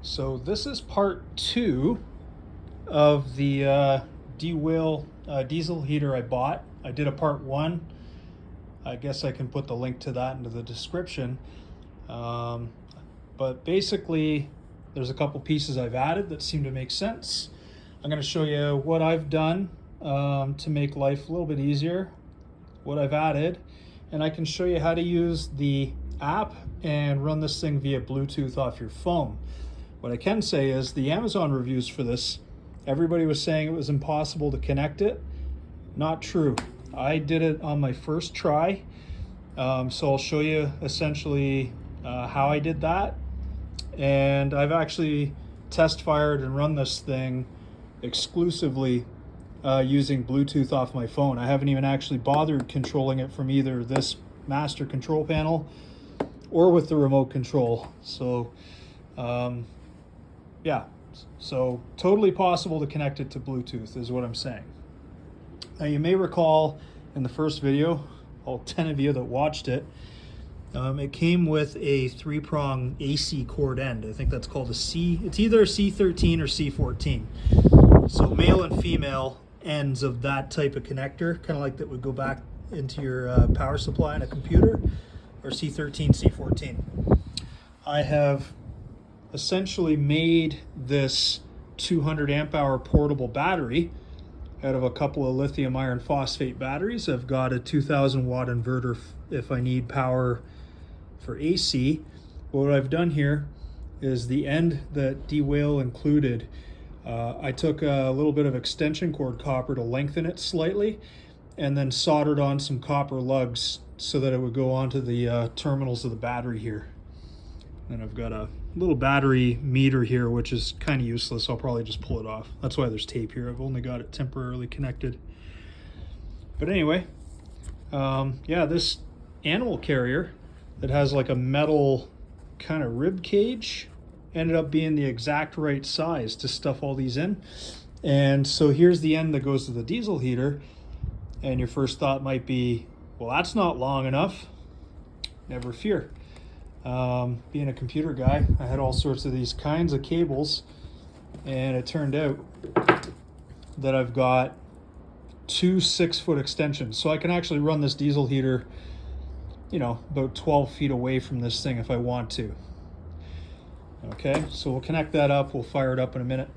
So this is part 2 of the DWALE diesel heater I bought. I did a part 1. I guess I can put the link to that into the description. But basically, there's a couple pieces I've added that seem to make sense. I'm going to show you what I've done to make life a little bit easier, what I've added, and I can show you how to use the app and run this thing via Bluetooth off your phone. What I can say is the Amazon reviews for this, everybody was saying it was impossible to connect it. Not true. I did it on my first try. So I'll show you essentially how I did that. And I've actually test fired and run this thing exclusively using Bluetooth off my phone. I haven't even actually bothered controlling it from either this master control panel or with the remote control. So yeah, so totally possible to connect it to Bluetooth is what I'm saying. Now you may recall in the first video, all 10 of you that watched it, it came with a 3-prong AC cord end. I think that's called a C. It's either a C13 or C14. So male and female ends of that type of connector, kind of like that would go back into your power supply in a computer, or C13, C14. I have essentially made this 200 amp hour portable battery out of a couple of lithium iron phosphate batteries. I've got a 2000 watt inverter if I need power for AC. What I've done here is the end that DWALE included, I took a little bit of extension cord copper to lengthen it slightly and then soldered on some copper lugs so that it would go onto the terminals of the battery here. And I've got a little battery meter here, which is kind of useless. I'll probably just pull it off. That's why there's tape here. I've only got it temporarily connected. But anyway, yeah, this animal carrier that has like a metal kind of rib cage ended up being the exact right size to stuff all these in. And so here's the end that goes to the diesel heater. And your first thought might be, well, that's not long enough. Never fear. Being a computer guy, I had all sorts of these kinds of cables, and it turned out that I've got 2 6-foot extensions. So I can actually run this diesel heater, you know, about 12 feet away from this thing if I want to. Okay, so we'll connect that up. We'll fire it up in a minute.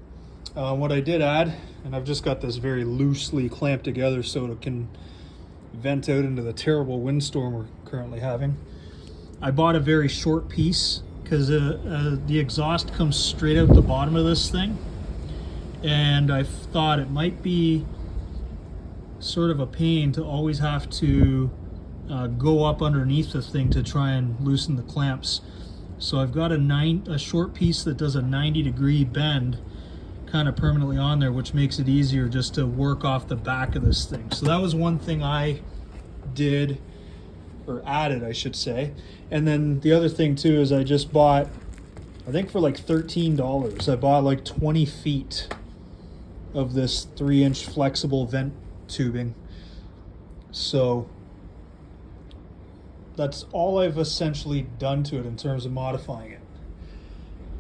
What I did add, and I've just got this very loosely clamped together so it can vent out into the terrible windstorm we're currently having. I bought a very short piece because the exhaust comes straight out the bottom of this thing, and I thought it might be sort of a pain to always have to go up underneath the thing to try and loosen the clamps. So I've got a short piece that does a 90-degree bend kind of permanently on there, which makes it easier just to work off the back of this thing. So that was one thing I did, or added I should say. And then the other thing too is I just bought, I think for like $13, I bought like 20 feet of this 3-inch flexible vent tubing. So that's all I've essentially done to it in terms of modifying it.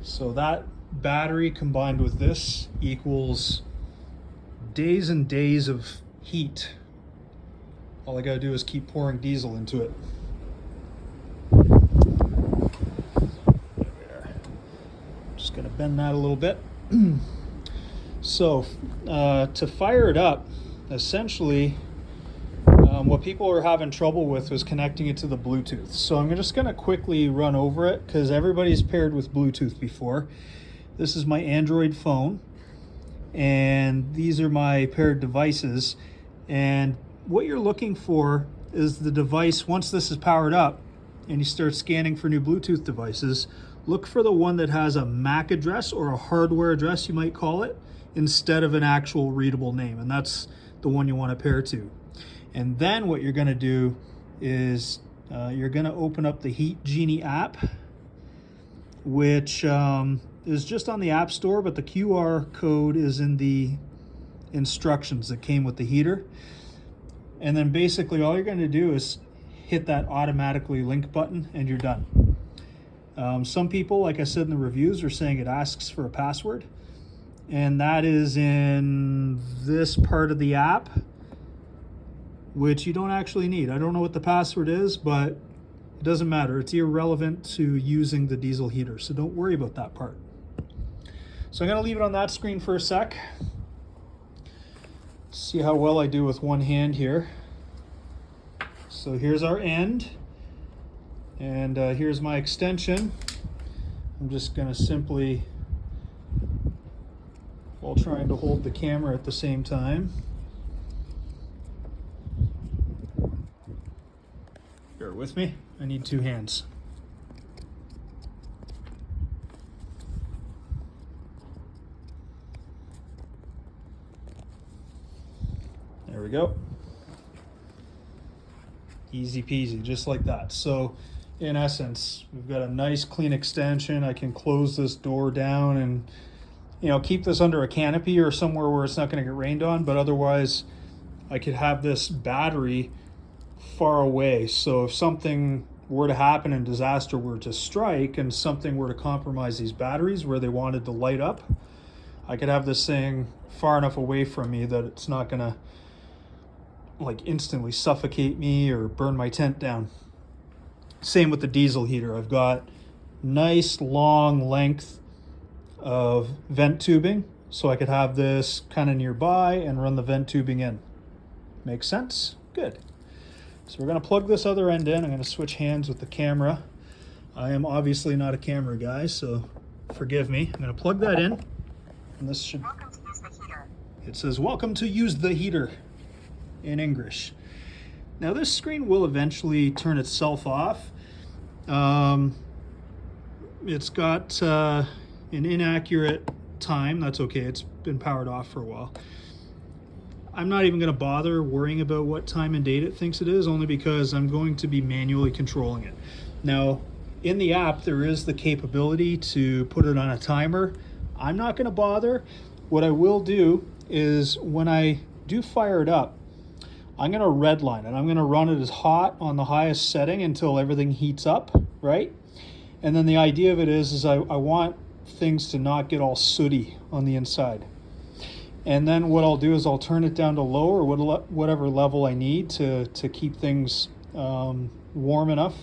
So that battery combined with this equals days and days of heat. All I gotta do is keep pouring diesel into it. There we are. Just gonna bend that a little bit. So to fire it up, essentially what people were having trouble with was connecting it to the Bluetooth. So I'm just gonna quickly run over it because everybody's paired with Bluetooth before. This is my Android phone, and these are my paired devices. And what you're looking for is the device, once this is powered up and you start scanning for new Bluetooth devices, look for the one that has a MAC address or a hardware address, you might call it, instead of an actual readable name. And that's the one you want to pair to. And then what you're going to do is you're going to open up the Heat Genie app, which is just on the App Store, but the QR code is in the instructions that came with the heater. And then basically all you're going to do is hit that automatically link button and you're done. Some people, like I said in the reviews, are saying it asks for a password, and that is in this part of the app, which you don't actually need. I don't know what the password is, but it doesn't matter. It's irrelevant to using the diesel heater, so don't worry about that part. So I'm going to leave it on that screen for a sec. See how well I do with one hand here. So here's our end, and here's my extension. I'm just going to simply, while trying to hold the camera at the same time, bear with me, I need two hands. There we go. Easy peasy, just like that. So in essence, we've got a nice clean extension. I can close this door down and, you know, keep this under a canopy or somewhere where it's not going to get rained on, but otherwise I could have this battery far away. So if something were to happen and disaster were to strike and something were to compromise these batteries where they wanted to light up, I could have this thing far enough away from me that it's not going to like instantly suffocate me or burn my tent down. Same with the diesel heater. I've got nice long length of vent tubing, so I could have this kind of nearby and run the vent tubing in. Makes sense? Good. So we're going to plug this other end in. I'm going to switch hands with the camera. I am obviously not a camera guy, so forgive me. I'm going to plug that in, and this should... Welcome to use the heater. It says, welcome to use the heater in English. Now this screen will eventually turn itself off. It's got an inaccurate time. That's okay. It's been powered off for a while. I'm not even going to bother worrying about what time and date it thinks it is, only because I'm going to be manually controlling it. Now, in the app, there is the capability to put it on a timer. I'm not going to bother. What I will do is when I do fire it up, I'm going to redline it. I'm going to run it as hot on the highest setting until everything heats up, right? And then the idea of it is I want things to not get all sooty on the inside. And then what I'll do is I'll turn it down to low or whatever level I need to keep things warm enough.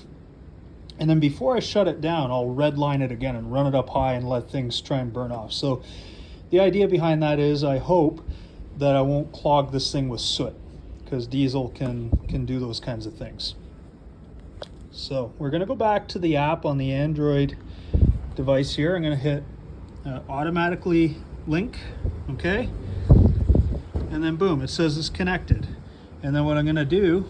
And then before I shut it down, I'll redline it again and run it up high and let things try and burn off. So the idea behind that is I hope that I won't clog this thing with soot, because diesel can do those kinds of things. So we're going to go back to the app on the Android device here. I'm going to hit automatically link, okay? And then boom, it says it's connected. And then what I'm going to do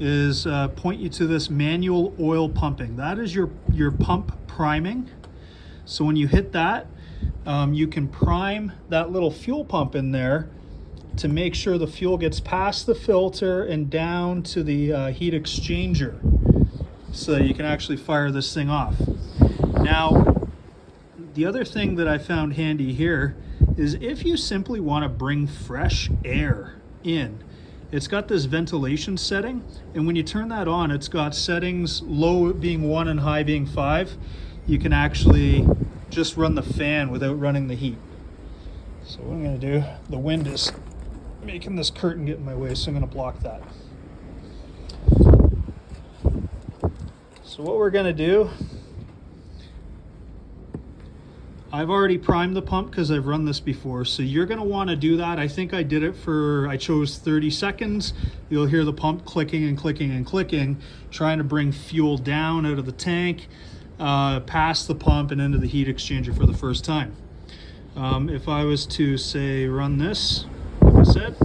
is point you to this manual oil pumping. That is your pump priming. So when you hit that, you can prime that little fuel pump in there to make sure the fuel gets past the filter and down to the heat exchanger, so that you can actually fire this thing off. Now, the other thing that I found handy here is if you simply want to bring fresh air in, it's got this ventilation setting, and when you turn that on, it's got settings, low being 1 and high being 5. You can actually just run the fan without running the heat. So what I'm going to do, the wind is making this curtain get in my way, so I'm going to block that. So what we're going to do, I've already primed the pump because I've run this before, so you're going to want to do that. I think I did it I chose 30 seconds. You'll hear the pump clicking and clicking and clicking, trying to bring fuel down out of the tank, past the pump and into the heat exchanger for the first time. If I was to say run this, like I said,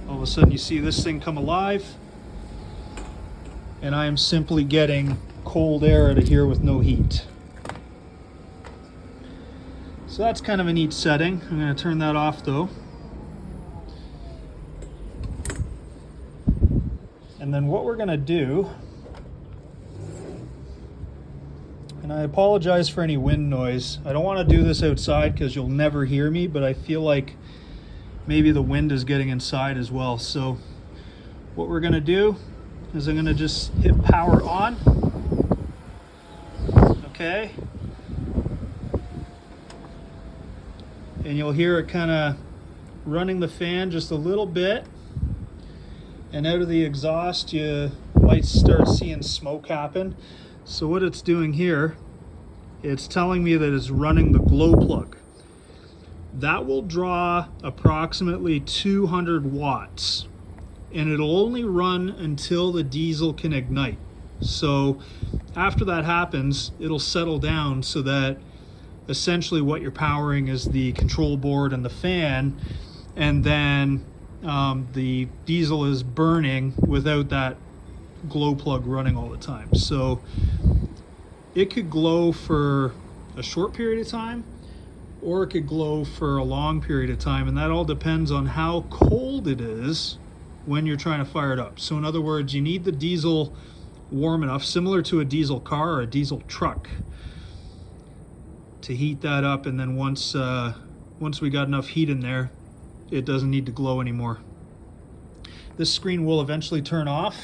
all of a sudden you see this thing come alive, and I am simply getting cold air out of here with no heat. So that's kind of a neat setting. I'm going to turn that off though. And then what we're going to do, and I apologize for any wind noise. I don't want to do this outside because you'll never hear me, but I feel like maybe the wind is getting inside as well. So what we're going to do is I'm going to just hit power on. okay. And you'll hear it kind of running the fan just a little bit. And out of the exhaust, you might start seeing smoke happen. So what it's doing here, it's telling me that it's running the glow plug. That will draw approximately 200 watts. And it'll only run until the diesel can ignite. So after that happens, it'll settle down so that essentially what you're powering is the control board and the fan, and then the diesel is burning without that glow plug running all the time. So it could glow for a short period of time, or it could glow for a long period of time, and that all depends on how cold it is when you're trying to fire it up. So in other words, you need the diesel warm enough, similar to a diesel car or a diesel truck, to heat that up, and then once we got enough heat in there, it doesn't need to glow anymore. This screen will eventually turn off,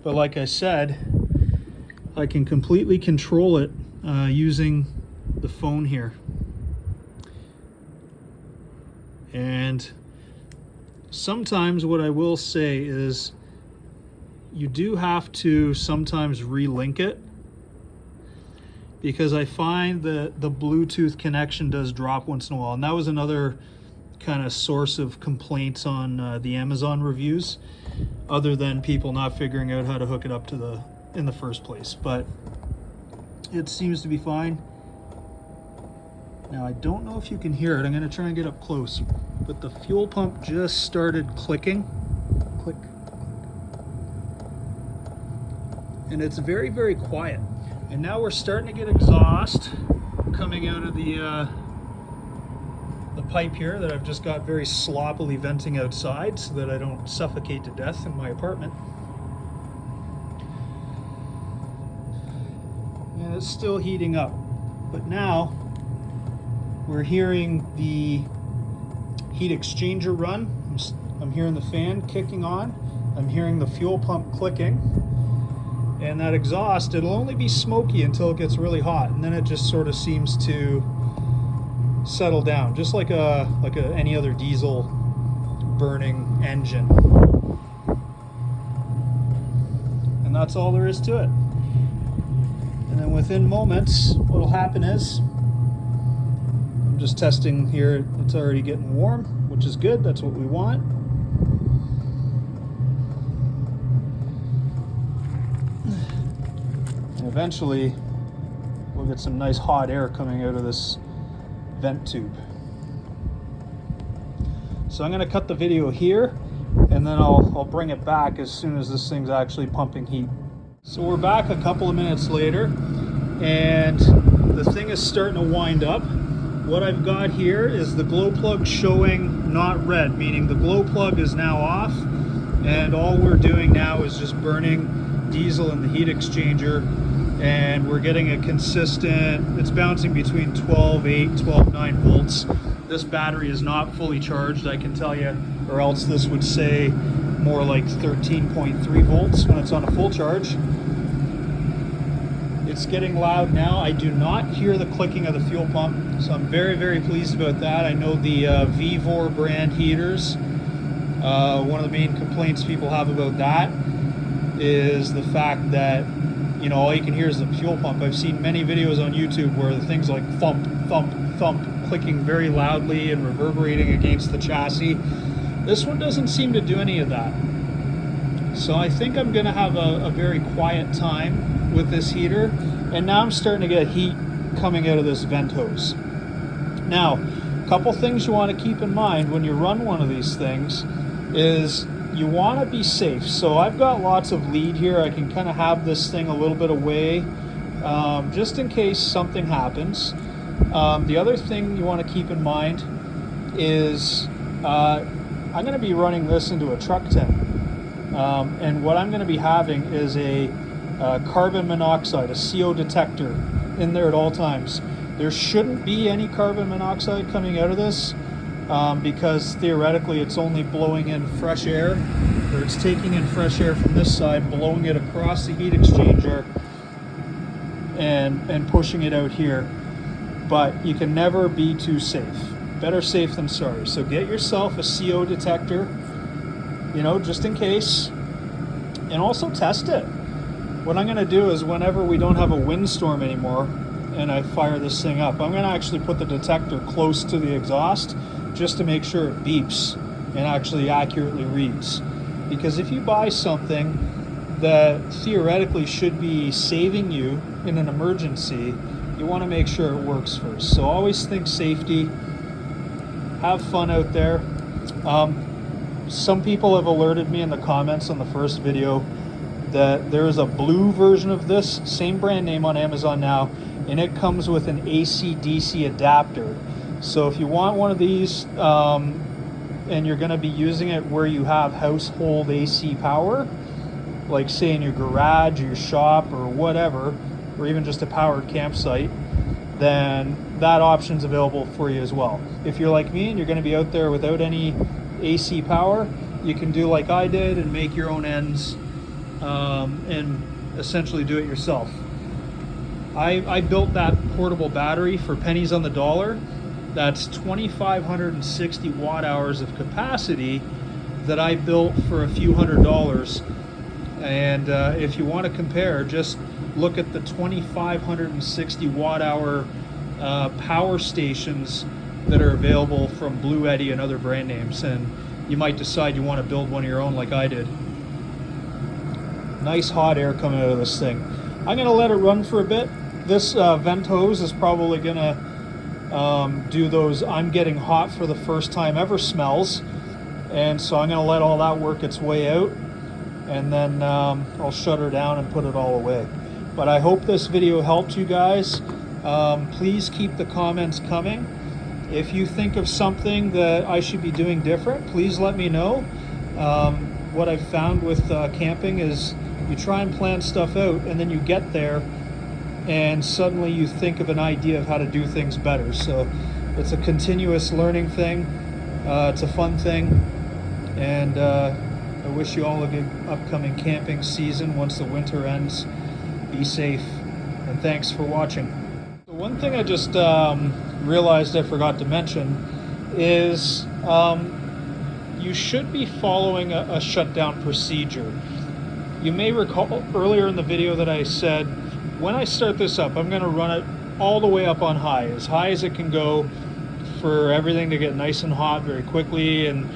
but like I said, I can completely control it using the phone here. And sometimes what I will say is you do have to sometimes relink it, because I find that the Bluetooth connection does drop once in a while. And that was another kind of source of complaints on the Amazon reviews, other than people not figuring out how to hook it up to in the first place. But it seems to be fine. Now I don't know if you can hear it. I'm going to try and get up close, but the fuel pump just started clicking. Click. And it's very, very quiet. And now we're starting to get exhaust coming out of the pipe here that I've just got very sloppily venting outside so that I don't suffocate to death in my apartment. And it's still heating up. But now we're hearing the heat exchanger run. I'm hearing the fan kicking on. I'm hearing the fuel pump clicking. And that exhaust, it'll only be smoky until it gets really hot, and then it just sort of seems to settle down, just like any other diesel burning engine. And that's all there is to it. And then within moments, what'll happen is, I'm just testing here, it's already getting warm, which is good, that's what we want. Eventually we'll get some nice hot air coming out of this vent tube. So I'm going to cut the video here, and then I'll bring it back as soon as this thing's actually pumping heat. So we're back a couple of minutes later, and the thing is starting to wind up. What I've got here is the glow plug showing not red, meaning the glow plug is now off, and all we're doing now is just burning diesel in the heat exchanger. And we're getting a consistent, it's bouncing between 12.8, 12.9 volts. This battery is not fully charged, I can tell you, or else this would say more like 13.3 volts when it's on a full charge. It's getting loud now. I do not hear the clicking of the fuel pump, so I'm very, very pleased about that. I know the Vevor brand heaters, one of the main complaints people have about that is the fact that, you know, all you can hear is the fuel pump. I've seen many videos on YouTube where the thing's like thump, thump, thump, clicking very loudly and reverberating against the chassis. This one doesn't seem to do any of that. So I think I'm going to have a very quiet time with this heater. And now I'm starting to get heat coming out of this vent hose. Now, a couple things you want to keep in mind when you run one of these things is you want to be safe. So I've got lots of lead here. I can kind of have this thing a little bit away just in case something happens. The other thing you want to keep in mind is I'm going to be running this into a truck tent. And what I'm going to be having is a carbon monoxide, a CO detector in there at all times. There shouldn't be any carbon monoxide coming out of this because theoretically it's only blowing in fresh air, or it's taking in fresh air from this side, blowing it across the heat exchanger, and pushing it out here. But you can never be too safe. Better safe than sorry. So get yourself a CO detector, you know, just in case, and also test it. What I'm going to do is whenever we don't have a windstorm anymore and I fire this thing up, I'm going to actually put the detector close to the exhaust just to make sure it beeps and actually accurately reads. Because if you buy something that theoretically should be saving you in an emergency, you want to make sure it works first. So always think safety, have fun out there. Some people have alerted me in the comments on the first video that there is a blue version of this, same brand name on Amazon now, and it comes with an AC/DC adapter. So if you want one of these and you're going to be using it where you have household AC power, like say in your garage or your shop or whatever, or even just a powered campsite, then that option's available for you as well. If you're like me and you're going to be out there without any AC power, you can do like I did and make your own ends and essentially do it yourself. I built that portable battery for pennies on the dollar. That's 2,560 watt hours of capacity that I built for a few $100s. And if you want to compare, just look at the 2,560 watt hour power stations that are available from Blue Eddy and other brand names, and you might decide you want to build one of your own like I did. Nice hot air coming out of this thing. I'm going to let it run for a bit. This vent hose is probably going to do those I'm getting hot for the first time ever smells, and so I'm going to let all that work its way out, and then I'll shut her down and put it all away. But I hope this video helped you guys. Please keep the comments coming. If you think of something that I should be doing different, please let me know. What I've found with camping is you try and plan stuff out, and then you get there and suddenly you think of an idea of how to do things better. So it's a continuous learning thing. It's a fun thing, and I wish you all a good upcoming camping season once the winter ends. Be safe, and thanks for watching. One thing I just realized I forgot to mention is you should be following a shutdown procedure. You may recall earlier in the video that I said, when I start this up, I'm going to run it all the way up on high as it can go, for everything to get nice and hot very quickly, and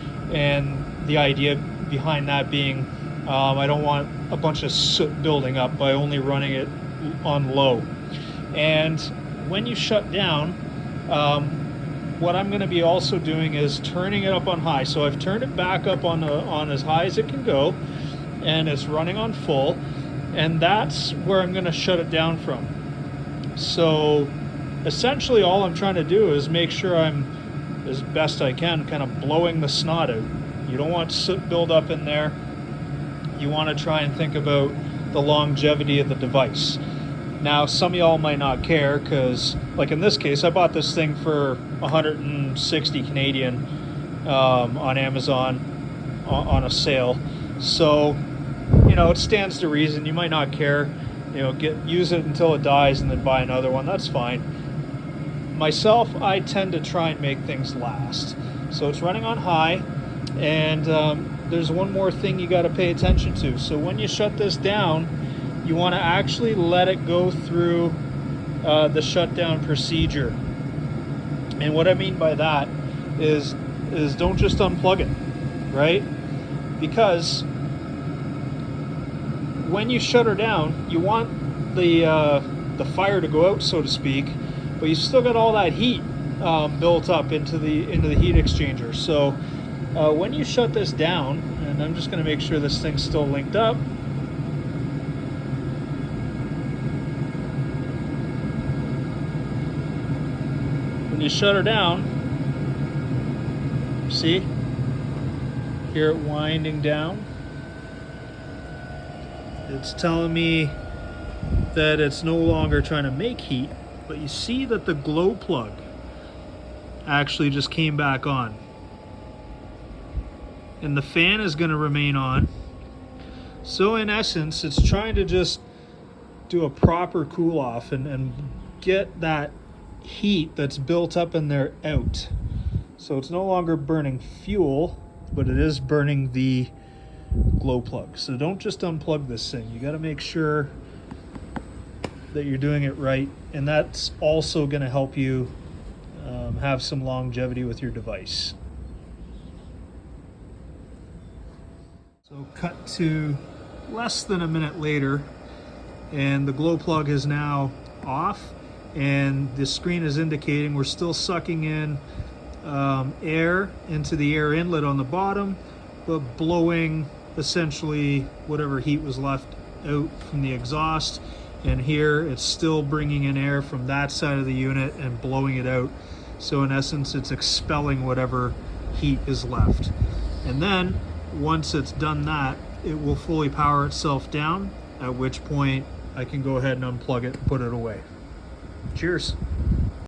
the idea behind that being I don't want a bunch of soot building up by only running it on low. And when you shut down, what I'm going to be also doing is turning it up on high. So I've turned it back up on as high as it can go, and it's running on full, and that's where I'm going to shut it down from. So essentially all I'm trying to do is make sure I'm, as best I can, kind of blowing the snot out. You don't want soot build up in there. You want to try and think about the longevity of the device. Now, some of y'all might not care because, like in this case, I bought this thing for 160 Canadian on Amazon on a sale. So, you know, it stands to reason. You might not care. You know, use it until it dies and then buy another one. That's fine. Myself, I tend to try and make things last. So it's running on high, and there's one more thing you got to pay attention to. So when you shut this down, you want to actually let it go through the shutdown procedure. And what I mean by that is don't just unplug it, right? Because when you shut her down, you want the fire to go out, so to speak, but you still got all that heat built up into the heat exchanger. So when you shut this down, and I'm just going to make sure this thing's still linked up. When you shut her down, see, hear it winding down. It's telling me that it's no longer trying to make heat, but you see that the glow plug actually just came back on. And the fan is going to remain on. So in essence, it's trying to just do a proper cool off and get that heat that's built up in there out. So it's no longer burning fuel, but it is burning the glow plug. So don't just unplug this thing. You got to make sure that you're doing it right, and that's also going to help you have some longevity with your device. So cut to less than a minute later, and the glow plug is now off, and the screen is indicating we're still sucking in air into the air inlet on the bottom, but blowing essentially whatever heat was left out from the exhaust. And here it's still bringing in air from that side of the unit and blowing it out. So in essence, it's expelling whatever heat is left. And then once it's done that, it will fully power itself down, at which point I can go ahead and unplug it and put it away. Cheers.